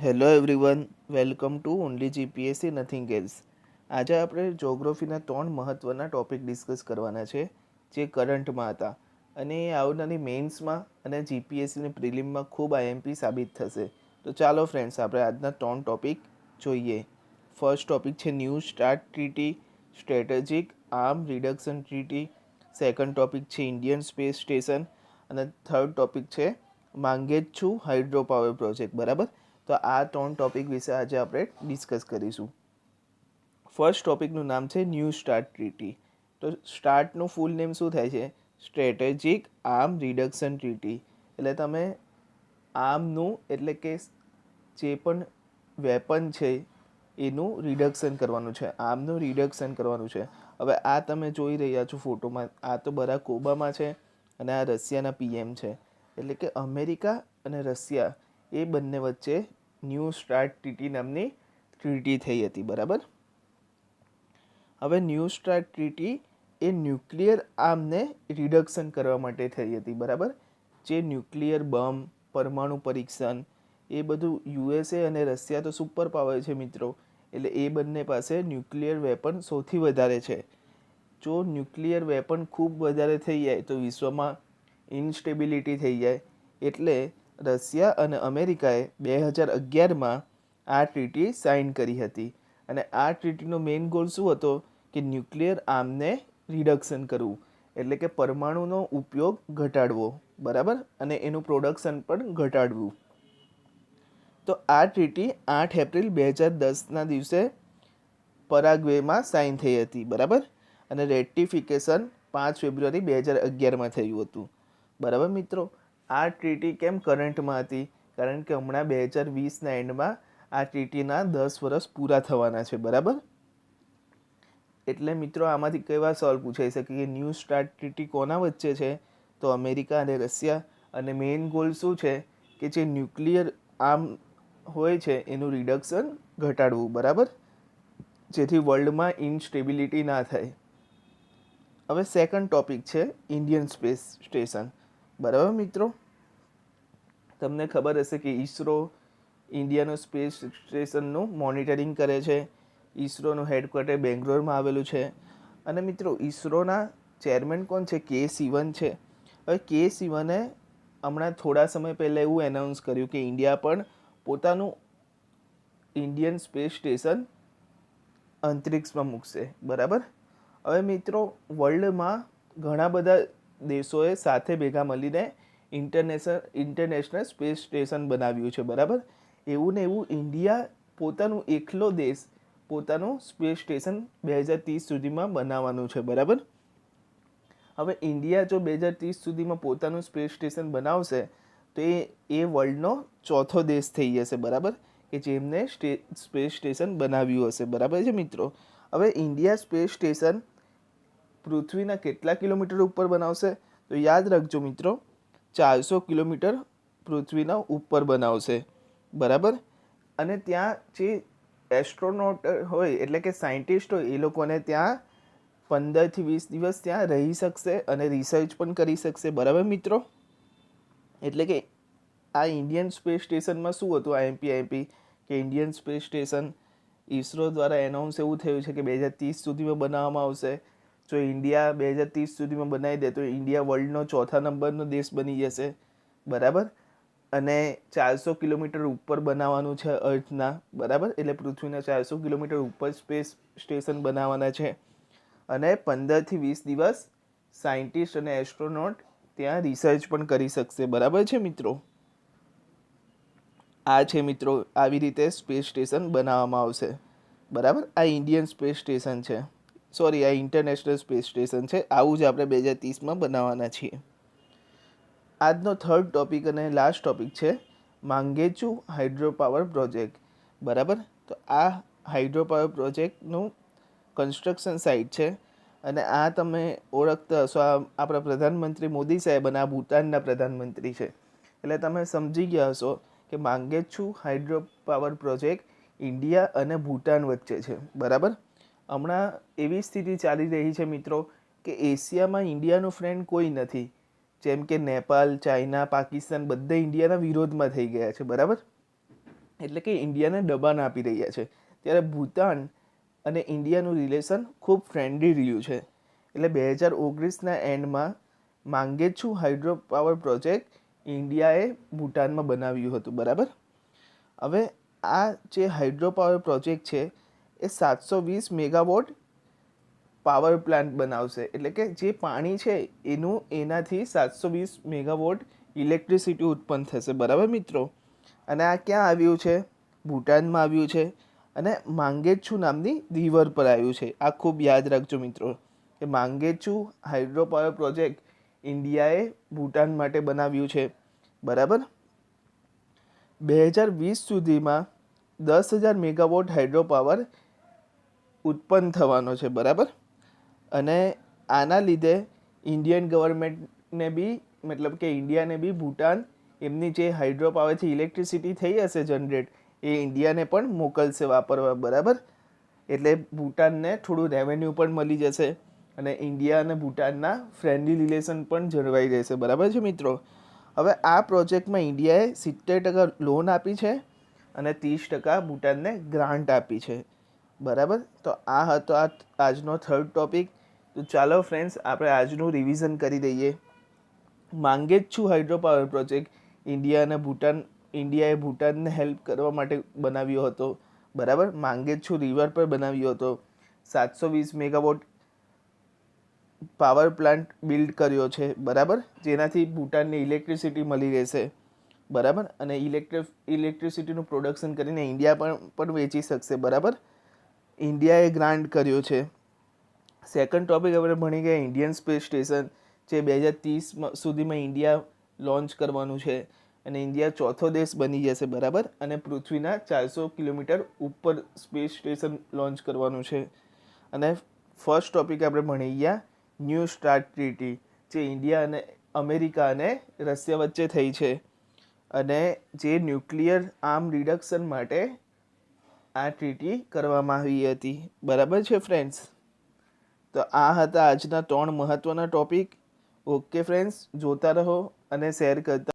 Hello everyone, welcome to only GPSC nothing else. આજે આપણે જોગ્રાફીના 3 મહત્ત્વના ટોપિક ડિસ્કસ કરવાના છે જે કરંટમાં હતા અને એ આવનારી મેઇન્સમાં અને જીપીએસસીની પ્રિલિમમાં ખૂબ આઈએમપી સાબિત થશે. તો ચાલો ફ્રેન્ડ્સ, આપણે આજના 3 ટોપિક જોઈએ. ફર્સ્ટ ટોપિક છે new start treaty, strategic arm reduction treaty. Second topic છે ઇન્ડિયન સ્પેસ સ્ટેશન અને થર્ડ ટોપિક છે માંગેચ્છુ હાઇડ્રો પાવર પ્રોજેક્ટ. બરાબર, તો આ 3 ટોપિક વિશે આજે આપણે ડિસ્કસ કરીશું. ફર્સ્ટ ટોપિકનું નામ છે ન્યૂ સ્ટાર્ટ ટ્રીટી. તો સ્ટાર્ટનું ફૂલ નેમ શું થાય છે? Strategic arm reduction treaty. એટલે તમે આર્મનું એટલે કે જે પણ વેપન છે એનું રિડક્શન કરવાનું છે, આર્મનું રિડક્શન કરવાનું છે. હવે આ તમે જોઈ રહ્યા છો ફોટોમાં, આ તો બરાક ઓબામા છે અને આ રશિયાના પીએમ છે. એટલે કે અમેરિકા અને રશિયા એ બંને વચ્ચે ન્યૂ સ્ટાર્ટ ટ્રીટી નામની ટ્રીટી થઈ હતી. બરાબર, હવે ન્યૂ સ્ટાર્ટ ટ્રીટી એ ન્યુક્લિયર આર્મને રિડક્શન કરવા માટે થઈ હતી. બરાબર, જે ન્યુક્લિયર બોમ્બ, પરમાણુ પરીક્ષણ એ બધું યુએસએ અને રશિયા તો સુપર પાવર છે મિત્રો, એટલે એ બંને પાસે ન્યુક્લિયર વેપન સૌથી વધારે છે. જો ન્યુક્લિયર વેપન ખૂબ વધારે થઈ જાય તો વિશ્વમાં ઇન્સ્ટેબિલિટી થઈ જાય. એટલે રશિયા અને અમેરિકાએ 2011માં આ ટ્રીટી સાઇન કરી હતી અને આ ટ્રીટીનો મેઇન ગોલ શું હતો કે ન્યુક્લિયર આર્મને રિડક્શન કરવું, એટલે કે પરમાણુનો ઉપયોગ ઘટાડવો. બરાબર, અને એનું પ્રોડક્શન પણ ઘટાડવું. તો આ ટ્રીટી 8 એપ્રિલ 2010ના દિવસે પરાગ્વેમાં સાઇન થઈ હતી. બરાબર, અને રેટિફિકેશન 5 ફેબ્રુઆરી 2011માં થયું હતું. બરાબર મિત્રો, આ ટ્રીટી કેમ કરંટમાં હતી? કારણ કે હમણાં 2020ના એન્ડમાં આ ટ્રીટીના 10 વર્ષ પૂરા થવાના છે. બરાબર, એટલે મિત્રો આમાંથી કેવા સવાલ પૂછાઈ શકે કે ન્યૂ સ્ટાર્ટ ટ્રીટી કોના વચ્ચે છે? તો અમેરિકા અને રશિયા. અને મેઇન ગોલ શું છે કે જે ન્યુક્લિયર આર્મ હોય છે એનું રિડક્શન ઘટાડવું. બરાબર, જેથી વર્લ્ડમાં ઇન્સ્ટેબિલિટી ના થાય. હવે સેકન્ડ ટોપિક છે ઇન્ડિયન સ્પેસ સ્ટેશન. બરાબર મિત્રો, તમને ખબર હશે કે ઈસરો ઇન્ડિયાનું સ્પેસ સ્ટેશનનું મોનિટરિંગ કરે છે. ઈસરોનું હેડક્વાર્ટર બેંગ્લોરમાં આવેલું છે. અને મિત્રો ઈસરોના ચેરમેન કોણ છે? કે સિવન છે. હવે કે સિવને હમણાં થોડા સમય પહેલાં એવું એનાઉન્સ કર્યું કે ઇન્ડિયા પણ પોતાનું ઇન્ડિયન સ્પેસ સ્ટેશન અંતરિક્ષમાં મૂકશે. બરાબર, હવે મિત્રો વર્લ્ડમાં ઘણા બધા દેશોએ સાથે ભેગા મળીને ઇન્ટરનેશનલ સ્પેસ સ્ટેશન બનાવ્યું છે. બરાબર, એવું ને એવું ઇન્ડિયા પોતાનું એકલો દેશ પોતાનું સ્પેસ સ્ટેશન 2030 સુધીમાં બનાવવાનું છે. બરાબર, હવે ઇન્ડિયા જો 2030 સુધીમાં પોતાનું સ્પેસ સ્ટેશન બનાવશે તો એ વર્લ્ડનો ચોથો દેશ થઈ જશે. બરાબર, કે જેમને સ્પેસ સ્ટેશન બનાવ્યું હશે. બરાબર છે મિત્રો, હવે ઇન્ડિયા સ્પેસ સ્ટેશન પૃથ્વીના કેટલા કિલોમીટર ઉપર બનાવશે? તો યાદ રાખજો મિત્રો, 400 કિલોમીટર પૃથ્વીના ઉપર બનાવશે. બરાબર, અને ત્યાં જે એસ્ટ્રોનોટ હોય એટલે કે સાયન્ટિસ્ટ હોય એ લોકોને ત્યાં 15થી 20 દિવસ ત્યાં રહી શકશે અને રિસર્ચ પણ કરી શકશે. બરાબર મિત્રો, એટલે કે આ ઇન્ડિયન સ્પેસ સ્ટેશનમાં શું હતું આઈએમપી કે ઇન્ડિયન સ્પેસ સ્ટેશન ઈસરો દ્વારા એનાઉન્સ એવું થયું છે કે 2030 સુધીમાં બનાવવામાં આવશે. જો ઇન્ડિયા 2030 સુધીમાં બનાવી દે તો ઇન્ડિયા વર્લ્ડનો ચોથા નંબરનો દેશ બની જશે. બરાબર, અને 400 કિલોમીટર ઉપર બનાવવાનું છે અર્થના. બરાબર, એટલે પૃથ્વીના 400 કિલોમીટર ઉપર સ્પેસ સ્ટેશન બનાવવાના છે અને 15થી 20 દિવસ સાયન્ટિસ્ટ અને એસ્ટ્રોનોટ ત્યાં રિસર્ચ પણ કરી શકશે. બરાબર છે મિત્રો, આ છે મિત્રો, આવી રીતે સ્પેસ સ્ટેશન બનાવવામાં આવશે. બરાબર, આ ઇન્ડિયન સ્પેસ સ્ટેશન છે, સોરી આ ઇન્ટરનેશનલ સ્પેસ સ્ટેશન છે. આવું જ આપણે 2030માં બનાવવાના છીએ. આજનો થર્ડ ટોપિક અને લાસ્ટ ટોપિક છે માંગેચુ હાઇડ્રો પાવર પ્રોજેક્ટ. બરાબર, તો આ હાઇડ્રો પાવર પ્રોજેક્ટનું કન્સ્ટ્રક્શન સાઇટ છે અને આ તમે ઓળખતા હશો, આ આપણા પ્રધાનમંત્રી મોદી સાહેબ અને આ ભૂટાનના પ્રધાનમંત્રી છે. એટલે તમે સમજી ગયા હશો કે માંગેચ્છુ હાઇડ્રો પાવર પ્રોજેક્ટ ઇન્ડિયા અને ભૂટાન વચ્ચે છે. બરાબર, હમણાં એવી સ્થિતિ ચાલી રહી છે મિત્રો કે એશિયામાં ઇન્ડિયાનું ફ્રેન્ડ કોઈ નથી. જેમ કે નેપાલ, ચાઇના, પાકિસ્તાન બધા ઇન્ડિયાના વિરોધમાં થઈ ગયા છે. બરાબર, એટલે કે ઇન્ડિયાને દબાણ આપી રહ્યા છે. ત્યારે ભૂતાન અને ઇન્ડિયાનું રિલેશન ખૂબ ફ્રેન્ડલી રહ્યું છે. એટલે 2019ના એન્ડમાં માંગેછુ હાઇડ્રો પાવર પ્રોજેક્ટ ઇન્ડિયાએ ભૂટાનમાં બનાવ્યું હતું. બરાબર. હવે આ જે હાઇડ્રો પાવર પ્રોજેક્ટ છે એ 720 મેગાવોટ પાવર પ્લાન્ટ બનાવશે. એટલે કે જે પાણી છે એનાથી 720 મેગાવોટ ઇલેક્ટ્રિસિટી ઉત્પન્ન થશે. બરાબર મિત્રો. અને આ ક્યાં આવ્યું છે? ભૂટાનમાં આવ્યું છે અને માંગેછુ નામની રિવર પર આવ્યું છે. આ ખૂબ યાદ રાખજો મિત્રો કે માંગેછુ હાઇડ્રો પાવર પ્રોજેક્ટ ઇન્ડિયાએ ભૂટાન માટે બનાવ્યું છે. બરાબર. 2020 સુધીમાં 10,000 મેગાવોટ હાઇડ્રો પાવર ઉત્પન્ન થવાનો છે. બરાબર. અને આના લીધે ઇન્ડિયન ગવર્મેન્ટને બી મતલબ કે ઇન્ડિયાને બી ભૂટાન એમની જે હાઇડ્રો પાવરથી ઇલેક્ટ્રિસિટી થઈ હશે જનરેટ એ ઇન્ડિયાને પણ મોકલશે વાપરવા. બરાબર. એટલે ભૂટાનને થોડું રેવન્યુ પણ મળી જશે અને ઇન્ડિયા અને ભૂટાનના ફ્રેન્ડલી રિલેશન પણ જળવાઈ રહેશે. બરાબર છે મિત્રો. હવે આ પ્રોજેક્ટમાં ઇન્ડિયાએ 70% લોન આપી છે અને 30% ભૂટાનને ગ્રાન્ટ આપી છે. બરાબર. તો આ હતો આજનો થર્ડ ટોપિક. તો ચાલો ફ્રેન્ડ્સ આપણે આજનું રિવિઝન કરી દઈએ. માંગેછુ હાઇડ્રો પાવર પ્રોજેક્ટ ઇન્ડિયાએ ભૂટાનને હેલ્પ કરવા માટે બનાવ્યો હતો. બરાબર. માંગેછુ રિવર પર બનાવ્યો હતો. 720 મેગાવોટ પાવર પ્લાન્ટ બિલ્ડ કર્યો છે. બરાબર. જેનાથી ભૂટાનને ઇલેક્ટ્રિસિટી મળી રહેશે. બરાબર. અને ઇલેક્ટ્રિસિટીનું પ્રોડક્શન કરીને ઇન્ડિયા પણ વેચી શકશે. બરાબર. ઇન્ડિયાએ ગ્રાન્ટ કર્યો છે. સેકન્ડ ટોપિક આપણે ભણી ગયા ઇન્ડિયન સ્પેસ સ્ટેશન જે 2030 સુધીમાં ઇન્ડિયા લોન્ચ કરવાનું છે અને ઇન્ડિયા ચોથો દેશ બની જશે. બરાબર. અને પૃથ્વીના 400 કિલોમીટર ઉપર સ્પેસ સ્ટેશન લોન્ચ કરવાનું છે. અને ફર્સ્ટ ટોપિક આપણે ભણી ગયા ન્યૂ સ્ટાર્ટ ટ્રીટી જે ઇન્ડિયા અને અમેરિકા અને રશિયા વચ્ચે થઈ છે અને જે ન્યુક્લિયર આર્મ રિડક્શન માટે આ ટ્રીટી કરવામાં આવી હતી. બરાબર છે ફ્રેન્ડ્સ. તો આ હતા આજના 3 મહત્વના ટોપિક. ઓકે ફ્રેન્ડ્સ, જોતા રહો અને શેર કરતા